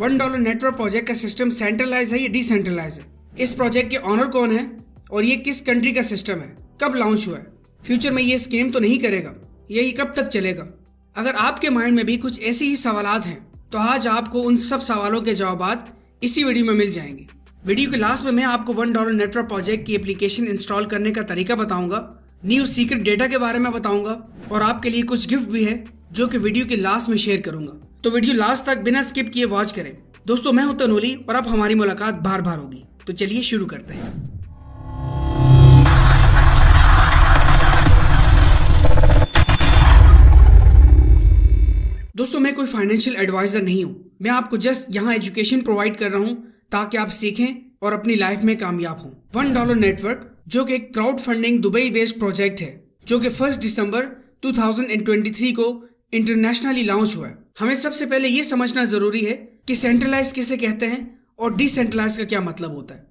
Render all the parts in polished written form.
$1 network project का system centralise है या डिसेंट्रलाइज है, इस प्रोजेक्ट के ऑनर कौन है और ये किस कंट्री का सिस्टम है, कब लॉन्च हुआ है, फ्यूचर में ये स्कैम तो नहीं करेगा, ये कब तक चलेगा। अगर आपके माइंड में भी कुछ ऐसे ही सवालात हैं तो आज आपको उन सब सवालों के जवाब इसी वीडियो में मिल जाएंगे। वीडियो के लास्ट में मैं आपको $1 नेटवर्क प्रोजेक्ट की एप्लीकेशन इंस्टॉल करने का तरीका बताऊंगा, न्यू सीक्रेट डेटा के बारे में बताऊंगा और आपके लिए कुछ गिफ्ट भी है जो कि वीडियो के लास्ट में शेयर करूंगा। तो वीडियो लास्ट तक बिना स्किप किए वॉच करें। दोस्तों, मैं हूं तनोली और अब हमारी मुलाकात बार बार होगी, तो चलिए शुरू करते हैं। दोस्तों, मैं कोई फाइनेंशियल एडवाइजर नहीं हूं, मैं आपको जस्ट यहाँ एजुकेशन प्रोवाइड कर रहा हूं ताकि आप सीखें और अपनी लाइफ में कामयाब हों। $1 नेटवर्क जो कि एक crowd funding Dubai based project है जो कि 1 दिसंबर 2023 को इंटरनेशनली लॉन्च हुआ है। हमें सबसे पहले ये समझना जरूरी है कि सेंट्रलाइज किसे कहते हैं और डिसेंट्रलाइज का क्या मतलब होता है।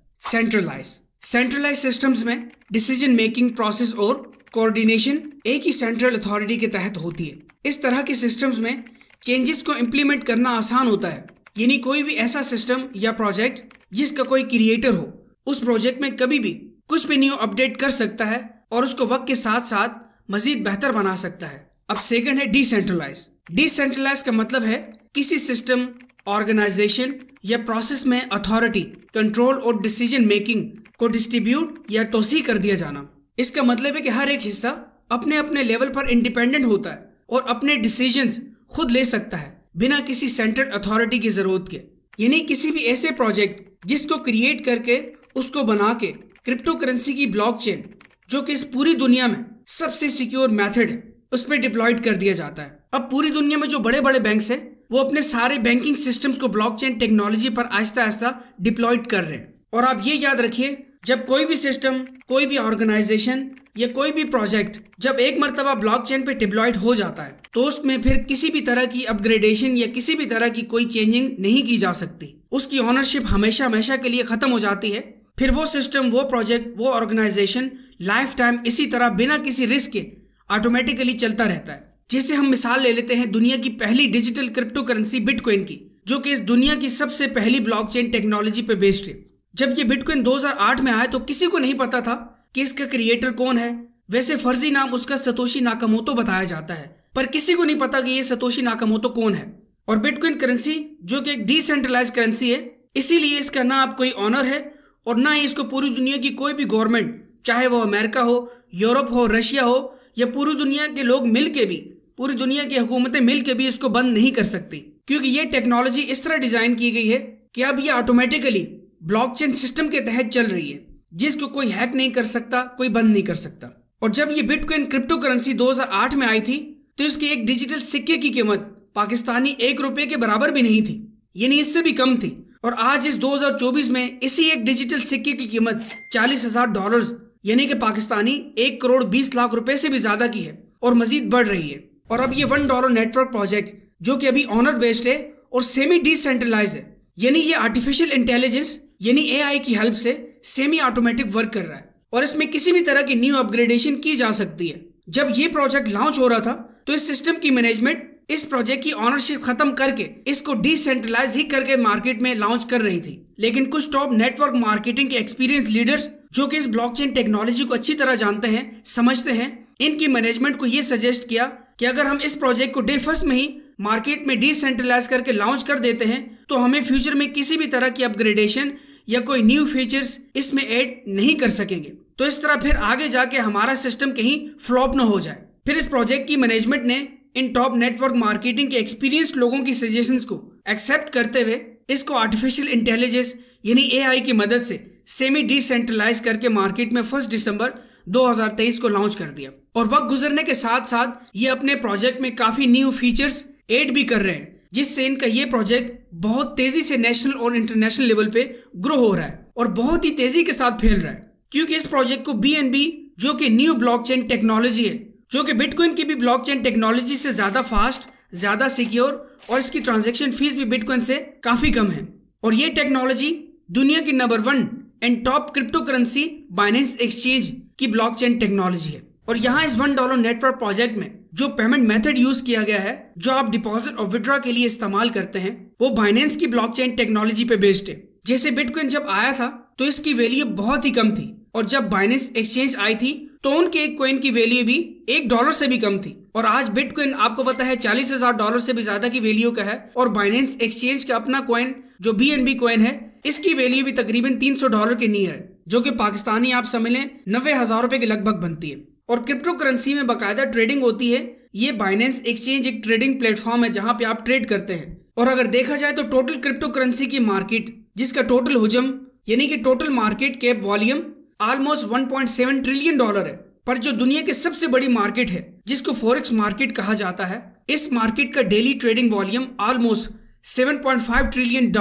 सेंट्रलाइज सिस्टम्स में डिसीजन मेकिंग प्रोसेस और कोऑर्डिनेशन एक ही सेंट्रल अथॉरिटी के तहत होती है। इस तरह के सिस्टम्स में चेंजेस को इम्प्लीमेंट करना आसान होता है, यानी कोई भी ऐसा सिस्टम या प्रोजेक्ट जिसका कोई क्रिएटर हो उस प्रोजेक्ट में कभी भी कुछ भी न्यू अपडेट कर सकता है और उसको वक्त के साथ साथ मजीद बेहतर बना सकता है। अब सेकंड है डिसेंट्रलाइज का मतलब है किसी सिस्टम, ऑर्गेनाइजेशन या प्रोसेस में अथॉरिटी, कंट्रोल और डिसीजन मेकिंग को डिस्ट्रीब्यूट या तोसी कर दिया जाना। इसका मतलब है कि हर एक हिस्सा अपने अपने लेवल पर इंडिपेंडेंट होता है और अपने डिसीजंस खुद ले सकता है बिना किसी सेंट्रल अथॉरिटी की जरूरत के। यानी किसी भी ऐसे प्रोजेक्ट जिसको क्रिएट करके उसको बना के क्रिप्टो करेंसी की ब्लॉकचेन जो कि इस पूरी दुनिया में सबसे सिक्योर मेथड है उस पर डिप्लॉयड कर दिया जाता है। अब पूरी दुनिया में जो बड़े बड़े बैंक्स हैं वो अपने सारे बैंकिंग सिस्टम्स को ब्लॉकचेन टेक्नोलॉजी पर आहिस्ता आहिस्ता डिप्लॉयड कर रहे हैं। और आप ये याद रखिए, जब कोई भी सिस्टम, कोई भी ऑर्गेनाइजेशन या कोई भी प्रोजेक्ट जब एक मर्तबा ब्लॉकचेन पे डिप्लॉयड हो जाता है तो उसमें फिर किसी भी तरह की अपग्रेडेशन या किसी भी तरह की कोई चेंजिंग नहीं की जा सकती। उसकी ऑनरशिप हमेशा हमेशा के लिए खत्म हो जाती है। फिर वो सिस्टम, वो प्रोजेक्ट, वो ऑर्गेनाइजेशन लाइफ टाइम इसी तरह बिना किसी रिस्क के ऑटोमेटिकली चलता रहता है। जैसे हम मिसाल ले लेते हैं दुनिया की पहली डिजिटल क्रिप्टो करेंसी बिटकॉइन की, जो कि इस दुनिया की सबसे पहली ब्लॉकचेन टेक्नोलॉजी पे बेस्ड है। जब ये बिटकॉइन 2008 में आया तो किसी को नहीं पता था कि इसका क्रिएटर कौन है। वैसे फर्जी नाम उसका सतोशी नाकामोतो बताया जाता है, पर किसी को नहीं पता कि ये सतोशी नाकामोतो कौन है। और बिटकॉइन करेंसी जो कि एक डिसेंट्रलाइज करेंसी है, इसीलिए इसका ना आप कोई ऑनर है और ना ही इसको पूरी दुनिया की कोई भी गवर्नमेंट, चाहे वो अमेरिका हो, यूरोप हो, रशिया हो या पूरी दुनिया के लोग मिलके भी, पूरी दुनिया की हुकूमतें मिलके भी इसको बंद नहीं कर सकती, क्योंकि ये टेक्नोलॉजी इस तरह डिजाइन की गई है कि अब ये ऑटोमेटिकली ब्लॉकचेन सिस्टम के तहत चल रही है, जिसको कोई हैक नहीं कर सकता, कोई बंद नहीं कर सकता। और जब ये बिटकॉइन क्रिप्टो करेंसी 2008 में आई थी तो इसके एक डिजिटल सिक्के की कीमत पाकिस्तानी ₹1 के बराबर भी नहीं थी, यानी इससे भी कम थी। और आज इस 2024 में इसी एक डिजिटल सिक्के की कीमत $40,000 यानी कि पाकिस्तानी 1,20,00,000 रुपए से भी ज्यादा की है और मजीद बढ़ रही है। और अब ये $1 नेटवर्क प्रोजेक्ट जो कि अभी ऑनर बेस्ड है और सेमी डिसेंट्रलाइज है, यानी ये आर्टिफिशियल इंटेलिजेंस यानी AI की हेल्प से सेमी ऑटोमेटिक वर्क कर रहा है और इसमें किसी भी तरह की न्यू अपग्रेडेशन की जा सकती है। जब ये प्रोजेक्ट लॉन्च हो रहा था तो इस सिस्टम की मैनेजमेंट इस प्रोजेक्ट की ऑनरशिप खत्म करके इसको डिसेंट्रलाइज ही करके मार्केट में लॉन्च कर रही थी। लेकिन कुछ टॉप नेटवर्क मार्केटिंग के एक्सपीरियंस लीडर्स जो कि इस ब्लॉकचेन टेक्नोलॉजी को अच्छी तरह जानते हैं, समझते हैं, इनकी मैनेजमेंट को ये सजेस्ट किया कि अगर हम इस प्रोजेक्ट को डे फर्स्ट में ही मार्केट में डिसेंट्रलाइज करके लॉन्च कर देते हैं तो हमें फ्यूचर में किसी भी तरह की अपग्रेडेशन या कोई न्यू फीचर्स इसमें ऐड नहीं कर सकेंगे। तो इस तरह फिर आगे जाके हमारा सिस्टम कहीं फ्लॉप न हो जाए। फिर इस प्रोजेक्ट की मैनेजमेंट ने इन टॉप नेटवर्क मार्केटिंग के एक्सपीरियंस्ड लोगों की सजेशंस को एक्सेप्ट करते हुए इसको आर्टिफिशियल इंटेलिजेंस यानी AI की मदद से सेमी डिसेंट्रलाइज करके मार्केट में 1 दिसंबर 2023 को लॉन्च कर दिया। और वक्त गुजरने के साथ साथ ये अपने प्रोजेक्ट में काफी न्यू फीचर्स ऐड भी कर रहे हैं, जिससे इनका ये प्रोजेक्ट बहुत तेजी से नेशनल और इंटरनेशनल लेवल पे ग्रो हो रहा है और बहुत ही तेजी के साथ फैल रहा है। क्योंकि इस प्रोजेक्ट को BNB जो कि न्यू ब्लॉकचेन टेक्नोलॉजी है, जो कि बिटकॉइन की भी ब्लॉकचेन टेक्नोलॉजी से ज्यादा फास्ट, ज्यादा सिक्योर और इसकी ट्रांजैक्शन फीस भी बिटकॉइन से काफी कम है। और ये टेक्नोलॉजी दुनिया की number 1 and top crypto currency Binance exchange की ब्लॉकचेन टेक्नोलॉजी है। और यहाँ इस $1 नेटवर्क प्रोजेक्ट में जो पेमेंट मेथड यूज किया गया है, जो आप डिपॉजिट और विड्रॉ के लिए इस्तेमाल करते हैं, वो बाइनेंस की ब्लॉकचेन टेक्नोलॉजी पे बेस्ड है। जैसे बिटकॉइन जब आया था तो इसकी वैल्यू बहुत ही कम थी, और जब बाइनेंस एक्सचेंज आई थी तो उनके एक कॉइन की वैल्यू भी $1 से भी कम थी। और आज बिटकॉइन आपको पता है $40,000 से भी ज्यादा की वैल्यू का है। और बाइनेंस एक्सचेंज का अपना कॉइन जो BNB कॉइन है, इसकी वैल्यू भी तकरीबन $300 के नियर है, जो कि पाकिस्तानी आप समझ लें 90,000 रुपए के लगभग बनती है। और क्रिप्टो करेंसी में बाकायदा ट्रेडिंग होती है। ये बाइनेंस एक्सचेंज एक ट्रेडिंग प्लेटफॉर्म है जहां पे आप ट्रेड करते हैं। और अगर देखा जाए तो टोटल क्रिप्टो करेंसी की मार्केट, जिसका टोटल हुजम यानी कि total market cap volume almost $1.7 trillion है, पर जो दुनिया की सबसे बड़ी मार्केट है जिसको फॉरेक्स मार्केट कहा जाता है, इस मार्केट का daily trading volume almost $7.5 trillion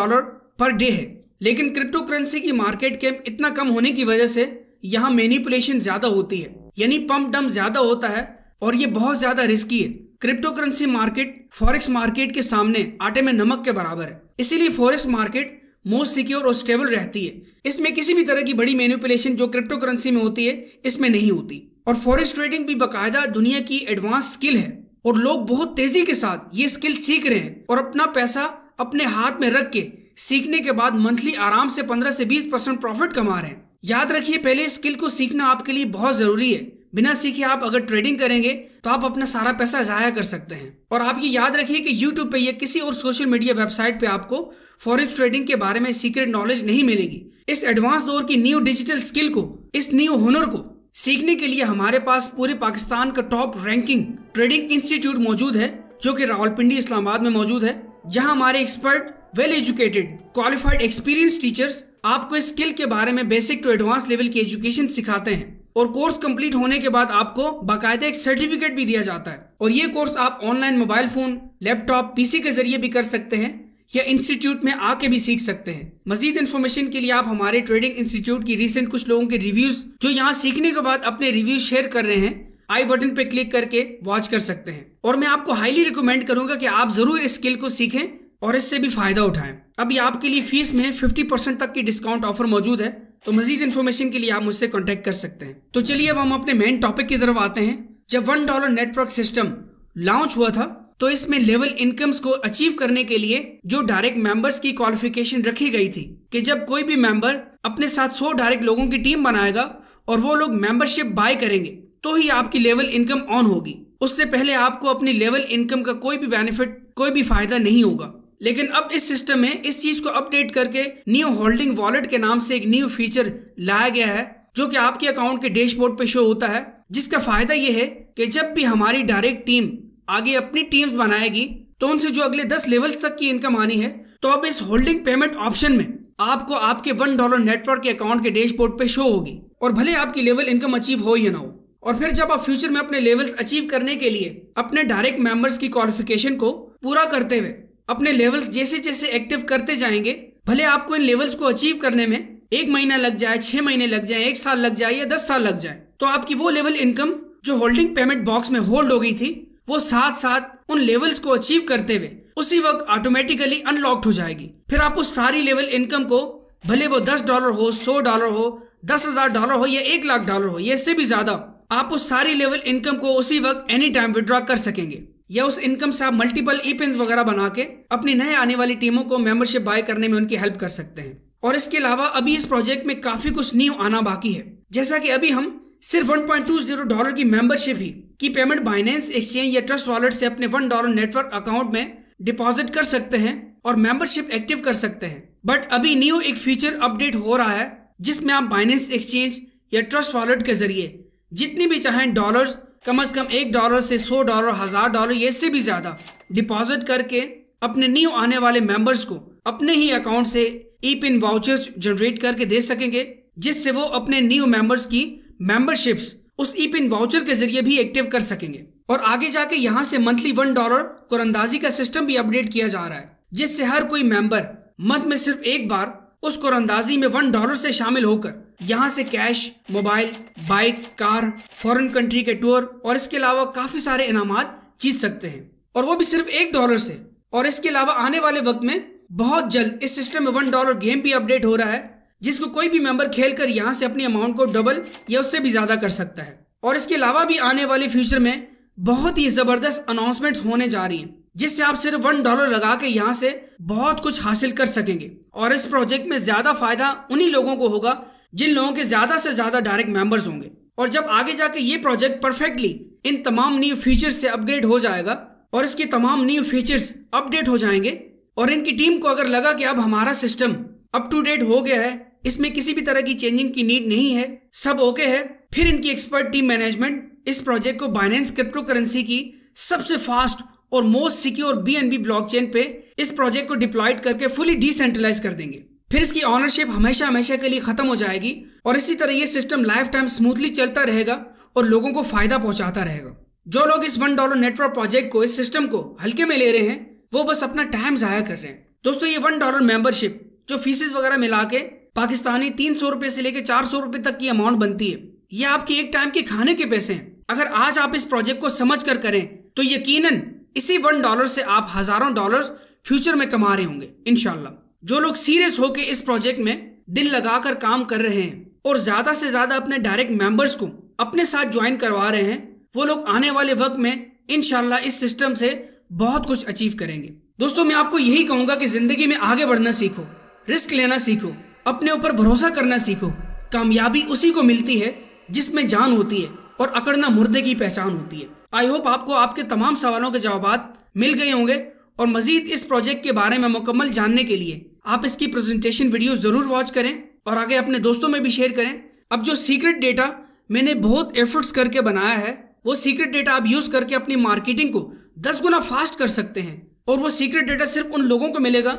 per day है। लेकिन क्रिप्टो करेंसी की मार्केट कैप इतना कम होने की वजह से यहाँ मैनिपुलेशन ज्यादा होती है, यानी पंप डंप ज्यादा होता है, और ये बहुत ज्यादा रिस्की है। Crypto currency market forex market के सामने आटे में नमक के बराबर है। इसीलिए फॉरेक्स मार्केट मोस्ट सिक्योर और स्टेबल रहती है। इसमें किसी भी तरह की बड़ी मैनिपुलेशन जो क्रिप्टो करेंसी में होती है, इसमें नहीं होती। और फॉरेक्स ट्रेडिंग भी बाकायदा दुनिया की एडवांस स्किल है, और लोग बहुत तेजी के साथ ये स्किल सीख रहे हैं और अपना पैसा अपने हाथ में रख के सीखने के बाद मंथली आराम से 15 से 20% प्रॉफिट कमा रहे हैं। याद रखिए, पहले इस स्किल को सीखना आपके लिए बहुत जरूरी है। बिना सीखे आप अगर ट्रेडिंग करेंगे तो आप अपना सारा पैसा जाया कर सकते हैं। और आप ये याद रखिए कि YouTube पे या किसी और सोशल मीडिया वेबसाइट पे आपको फॉरेक्स ट्रेडिंग के बारे में सीक्रेट नॉलेज नहीं मिलेगी। इस एडवांस दौर की न्यू डिजिटल स्किल को, इस न्यू हुनर को सीखने के लिए हमारे पास पूरे पाकिस्तान का टॉप रैंकिंग ट्रेडिंग इंस्टीट्यूट मौजूद है, जो कि रावलपिंडी इस्लामाबाद में मौजूद है, जहां हमारे expert, well educated, qualified, experience teachers आपको इस स्किल के बारे में बेसिक टू एडवांस लेवल की एजुकेशन सिखाते हैं। और कोर्स कंप्लीट होने के बाद आपको बाकायदा एक सर्टिफिकेट भी दिया जाता है। और ये कोर्स आप online mobile phone, laptop, PC के जरिए भी कर सकते हैं या इंस्टीट्यूट में आके भी सीख सकते हैं। मजीद इन्फॉर्मेशन के लिए आप हमारे ट्रेडिंग इंस्टीट्यूट की रिसेंट कुछ लोगों के रिव्यूज जो यहाँ सीखने के बाद अपने रिव्यूज शेयर कर रहे हैं, आई बटन पे क्लिक करके वॉच कर सकते हैं। और मैं आपको हाईली रिकमेंड करूंगा कि आप जरूर इस स्किल को सीखें और इससे भी फायदा उठाएं। अभी आपके लिए फीस में 50% तक की डिस्काउंट ऑफर मौजूद है, तो मजीद इन्फॉर्मेशन के लिए आप मुझसे कॉन्टेक्ट कर सकते हैं। तो चलिए अब हम अपने मेन टॉपिक की तरफ आते हैं। जब $1 नेटवर्क सिस्टम लॉन्च हुआ था तो इसमें लेवल इनकम्स को अचीव करने के लिए जो डायरेक्ट मेंबर्स की क्वालिफिकेशन रखी गई थी कि जब कोई भी मेंबर अपने साथ 100 डायरेक्ट लोगों की टीम बनाएगा और वो लोग मेंबरशिप बाय करेंगे तो ही आपकी लेवल इनकम ऑन होगी। उससे पहले आपको अपनी लेवल इनकम का कोई भी बेनिफिट, कोई भी फायदा नहीं होगा। लेकिन अब इस सिस्टम में इस चीज को अपडेट करके न्यू होल्डिंग वॉलेट के नाम से एक न्यू फीचर लाया गया है, जो कि आपके अकाउंट के डैशबोर्ड पे शो होता है, जिसका फायदा यह है कि जब भी हमारी डायरेक्ट टीम आगे अपनी टीम्स बनाएगी तो उनसे जो अगले 10 लेवल्स तक की इनकम आनी है, तो अब इस होल्डिंग पेमेंट ऑप्शन में आपको आपके $1 नेटवर्क के अकाउंट के डैशबोर्ड पे शो होगी, और भले आपकी लेवल इनकम अचीव हो या ना हो। और फिर जब आप फ्यूचर में अपने लेवल्स अचीव करने के लिए अपने डायरेक्ट मेंबर्स की क्वालिफिकेशन को पूरा करते हुए अपने लेवल्स जैसे जैसे एक्टिव करते जाएंगे, भले आपको इन लेवल्स को अचीव करने में 1 महीना लग जाए, 6 महीने लग जाए, 1 साल लग जाए या 10 साल लग जाए, तो आपकी वो लेवल इनकम जो होल्डिंग पेमेंट बॉक्स में होल्ड हो गई थी, वो साथ साथ उन लेवल्स को अचीव करते हुए उसी वक्त ऑटोमेटिकली अनलॉक्ड हो जाएगी। फिर आप उस सारी लेवल इनकम को, भले वो $10 हो, $100 हो, $10,000 हो या $1,00,000 हो, या इससे भी ज्यादा, आप उस सारी लेवल इनकम को उसी वक्त एनी टाइम विड्रॉ कर सकेंगे। या उस इनकम से आप मल्टीपल ई-पिन्स वगैरह बना के अपनी नए आने वाली टीमों को मेंबरशिप बाय करने में उनकी हेल्प कर सकते हैं। और इसके अलावा अभी इस प्रोजेक्ट में काफी कुछ न्यू आना बाकी है, जैसा कि अभी हम सिर्फ $1.20 की मेंबरशिप ही की पेमेंट बाइनेंस एक्सचेंज या ट्रस्ट वॉलेट से अपने $1 नेटवर्क अकाउंट में डिपॉजिट कर सकते हैं और मेंबरशिप एक्टिव कर सकते हैं। बट अभी न्यू एक फीचर अपडेट हो रहा है, जिसमें आप बाइनेंस एक्सचेंज या ट्रस्ट वॉलेट के जरिए जितनी भी चाहें डॉलर्स, कम से कम $1 से $100, $1000 या इससे भी ज्यादा डिपॉजिट करके अपने न्यू आने वाले मेंबर्स को अपने ही अकाउंट से ई-पिन वाउचर्स जनरेट करके दे सकेंगे, जिससे वो अपने न्यू मेंबर्स की मेंबरशिप्स उस ई-पिन वाउचर के जरिए भी एक्टिव कर सकेंगे। और आगे जाके यहाँ से मंथली $1 कुरंदाजी का सिस्टम भी अपडेट किया जा रहा है, जिससे हर कोई मेंबर मंथ में सिर्फ एक बार उस कुरंदाजी में $1 से शामिल होकर यहाँ से cash, mobile, bike, car, foreign country के टूर और इसके अलावा काफी सारे इनामात जीत सकते हैं, और वो भी सिर्फ $1 से। और इसके अलावा आने वाले वक्त में बहुत जल्द इस सिस्टम में $1 गेम भी अपडेट हो रहा है, जिसको कोई भी मेंबर खेलकर यहाँ से अपनी अमाउंट को डबल या उससे भी ज्यादा कर सकता है। और इसके अलावा भी आने वाले फ्यूचर में बहुत ही जबरदस्त अनाउंसमेंट्स होने जा रही हैं, जिससे आप सिर्फ $1 लगा के यहाँ से बहुत कुछ हासिल कर सकेंगे। और इस प्रोजेक्ट में ज्यादा फायदा उन्हीं लोगों को होगा जिन लोगों के ज्यादा से ज्यादा डायरेक्ट मेंबर्स होंगे। और जब आगे जाके ये प्रोजेक्ट परफेक्टली इन तमाम न्यू फीचर्स से अपग्रेड हो जाएगा और इसके तमाम न्यू फीचर्स अपडेट हो जाएंगे और इनकी टीम को अगर लगा कि अब हमारा सिस्टम अप टू डेट हो गया है, इसमें किसी भी तरह की चेंजिंग की नीड नहीं है, सब ओके है, फिर इनकी एक्सपर्ट टीम मैनेजमेंट इस प्रोजेक्ट को बाइनेंस क्रिप्टो करेंसी की सबसे फास्ट और मोस्ट सिक्योर BNB ब्लॉकचेन पे इस प्रोजेक्ट को डिप्लॉयड करके फुली डिसेंट्रलाइज कर देंगे। फिर इसकी ऑनरशिप हमेशा हमेशा के लिए खत्म हो जाएगी और इसी तरह ये सिस्टम लाइफ टाइम स्मूथली चलता रहेगा और लोगों को फायदा पहुंचाता रहेगा। जो लोग इस $1 नेटवर्क प्रोजेक्ट को, इस सिस्टम को हल्के में ले रहे हैं, वो बस अपना टाइम जाया कर रहे हैं। दोस्तों, ये $1 मेंबरशिप जो फीसेस वगैरह मिला के पाकिस्तानी 300 रुपए से लेकर 400 रुपए तक की अमाउंट बनती है, ये आपके एक टाइम के खाने के पैसे हैं। अगर आज आप इस प्रोजेक्ट को समझ कर करें तो यकीनन इसी $1 से आप हजारों डॉलर्स फ्यूचर में कमा रहे होंगे इंशाल्लाह। जो लोग सीरियस होकर इस प्रोजेक्ट में दिल लगाकर काम कर रहे हैं और ज्यादा से ज्यादा अपने डायरेक्ट मेंबर्स को अपने साथ ज्वाइन करवा रहे हैं, वो लोग आने वाले वक्त में इंशाल्लाह इस सिस्टम से बहुत कुछ अचीव करेंगे। दोस्तों, मैं आपको यही कहूंगा कि जिंदगी में आगे बढ़ना सीखो, रिस्क लेना सीखो, अपने ऊपर भरोसा करना सीखो। कामयाबी उसी को मिलती है जिसमें जान होती है और अकड़ना मुर्दे की पहचान होती है। आई होप आपको आपके तमाम सवालों के जवाब मिल गए होंगे और मजीद इस प्रोजेक्ट के बारे में मुकम्मल जानने के लिए आप इसकी प्रेजेंटेशन वीडियो जरूर वॉच करें और आगे अपने दोस्तों में भी शेयर करें। अब जो सीक्रेट डेटा मैंने बहुत एफर्ट्स करके बनाया है, वो सीक्रेट डेटा आप यूज करके अपनी मार्केटिंग को 10 गुना फास्ट कर सकते हैं। और वो सीक्रेट डेटा सिर्फ उन लोगों को मिलेगा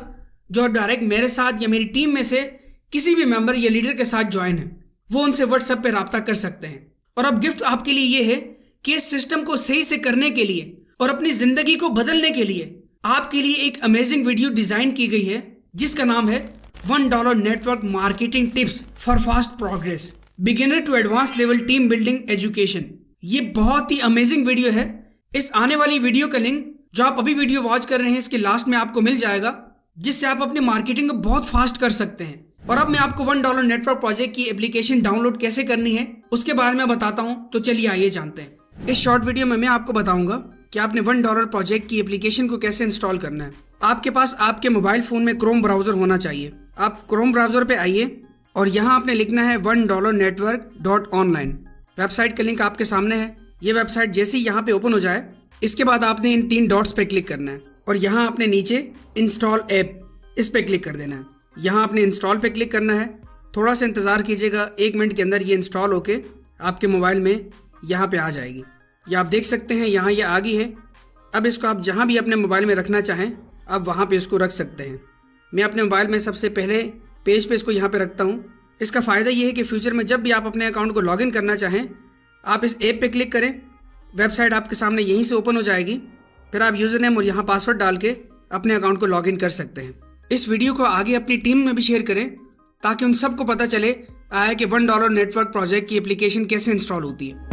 जो डायरेक्ट मेरे साथ या मेरी टीम में से किसी भी मेंबर या लीडर के साथ ज्वाइन है। वो उनसे व्हाट्सएप पे राब्ता कर सकते हैं। और अब गिफ्ट आपके लिए ये है कि इस सिस्टम को सही से करने के लिए और अपनी जिंदगी को बदलने के लिए आपके लिए एक अमेजिंग वीडियो डिजाइन की गई है, जिसका नाम है $1 network marketing tips for fast progress, beginner to advance level team building education. ये बहुत ही अमेजिंग वीडियो है। इस आने वाली वीडियो का लिंक जो आप अभी वीडियो वॉच कर रहे हैं इसके लास्ट में आपको मिल जाएगा, जिससे आप अपनी मार्केटिंग को बहुत फास्ट कर सकते हैं। और अब मैं आपको $1 नेटवर्क प्रोजेक्ट की एप्लीकेशन डाउनलोड कैसे करनी है उसके बारे में बताता हूं। तो चलिए आइए जानते हैं। इस शॉर्ट वीडियो में मैं आपको बताऊंगा कि आपने $1 प्रोजेक्ट की एप्लीकेशन को कैसे इंस्टॉल करना है। आपके पास आपके मोबाइल फोन में क्रोम ब्राउजर होना चाहिए। आप क्रोम ब्राउजर पे आइए और यहाँ आपने लिखना है $1network.online। वेबसाइट का लिंक आपके सामने है। ये वेबसाइट जैसे ही यहाँ पे ओपन हो जाए, इसके बाद आपने इन 3 डॉट्स पे क्लिक करना है और यहाँ आपने नीचे इंस्टॉल ऐप इस पे क्लिक कर देना है। यहाँ आपने इंस्टॉल पे क्लिक करना है। थोड़ा सा इंतज़ार कीजिएगा, 1 मिनट के अंदर ये इंस्टॉल होके आपके मोबाइल में यहाँ पे आ जाएगी। ये आप देख सकते हैं यहाँ ये आ गई है। अब इसको आप जहाँ भी अपने मोबाइल में रखना चाहें आप वहाँ पे इसको रख सकते हैं। मैं अपने मोबाइल में सबसे पहले पेज पे इसको यहाँ पे रखता हूँ। इसका फ़ायदा ये है कि फ्यूचर में जब भी आप अपने अकाउंट को लॉगिन करना चाहें, आप इस ऐप पे क्लिक करें, वेबसाइट आपके सामने यहीं से ओपन हो जाएगी। फिर आप यूज़र नेम और यहाँ पासवर्ड डाल के अपने अकाउंट को लॉगिन कर सकते हैं। इस वीडियो को आगे अपनी टीम में भी शेयर करें ताकि उन सबको पता चले कि $1 नेटवर्क प्रोजेक्ट की एप्लीकेशन कैसे इंस्टॉल होती है।